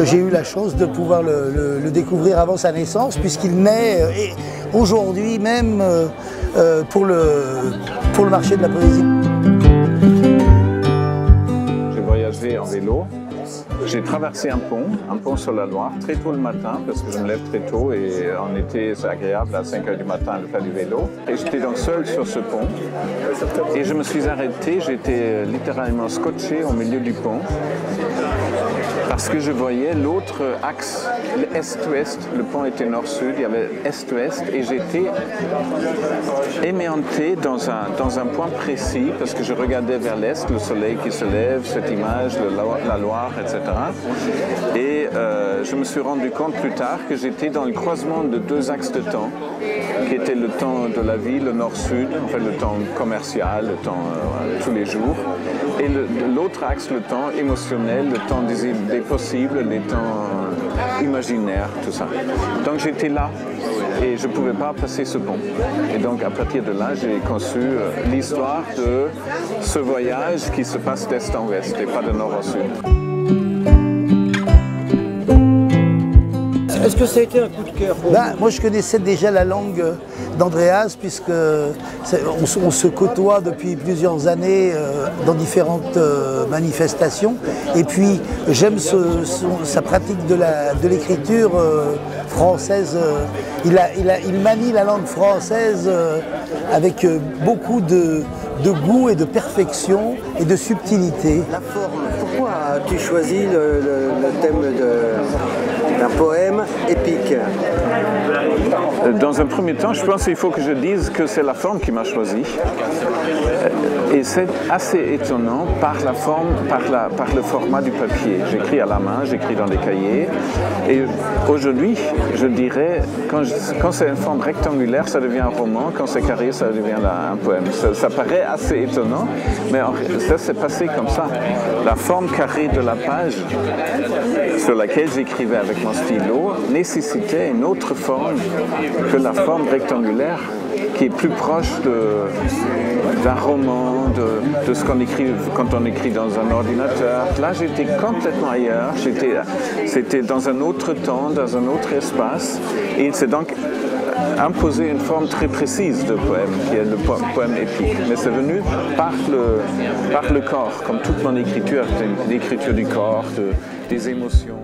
j'ai eu la chance de pouvoir le découvrir avant sa naissance, puisqu'il naît aujourd'hui même pour le marché de la poésie. J'ai voyagé en vélo. J'ai traversé un pont sur la Loire, très tôt le matin, parce que je me lève très tôt et en été c'est agréable à 5 h du matin de faire du vélo. Et j'étais donc seul sur ce pont et je me suis arrêté, j'étais littéralement scotché au milieu du pont parce que je voyais l'autre axe, l'est-ouest, le pont était nord-sud, il y avait est-ouest et j'étais éméanté dans un point précis parce que je regardais vers l'est, le soleil qui se lève, cette image, la Loire, etc. Et je me suis rendu compte plus tard que j'étais dans le croisement de deux axes de temps, qui étaient le temps de la vie, le nord-sud, en fait le temps commercial, le temps tous les jours, et l'autre axe, le temps émotionnel, le temps des possibles, les temps imaginaires, tout ça. Donc j'étais là et je ne pouvais pas passer ce pont. Et donc à partir de là, j'ai conçu l'histoire de ce voyage qui se passe d'est en ouest et pas de nord au sud. Est-ce que ça a été un coup de cœur pour vous? Moi, je connaissais déjà la langue d'Andreas, puisque on se côtoie depuis plusieurs années dans différentes manifestations. Et puis, j'aime sa pratique de l'écriture française. Il manie la langue française avec beaucoup de goût et de perfection et de subtilité. La forme, pourquoi as-tu choisi le thème d'un poème épique? Dans un premier temps, je pense qu'il faut que je dise que c'est la forme qui m'a choisi. Et c'est assez étonnant par la forme, par le format du papier. J'écris à la main, j'écris dans des cahiers. Et aujourd'hui, je dirais, quand c'est une forme rectangulaire, ça devient un roman. Quand c'est carré, ça devient un poème. Ça paraît assez étonnant, mais ça s'est passé comme ça. La forme carrée de la page sur laquelle j'écrivais avec mon stylo nécessitait une autre forme que la forme rectangulaire qui est plus proche d'un roman, de ce qu'on écrit quand on écrit dans un ordinateur. Là, j'étais complètement ailleurs, c'était dans un autre temps, dans un autre espace, et c'est donc imposé une forme très précise de poème, qui est le poème épique. Mais c'est venu par le corps, comme toute mon écriture, c'est l'écriture du corps, des émotions.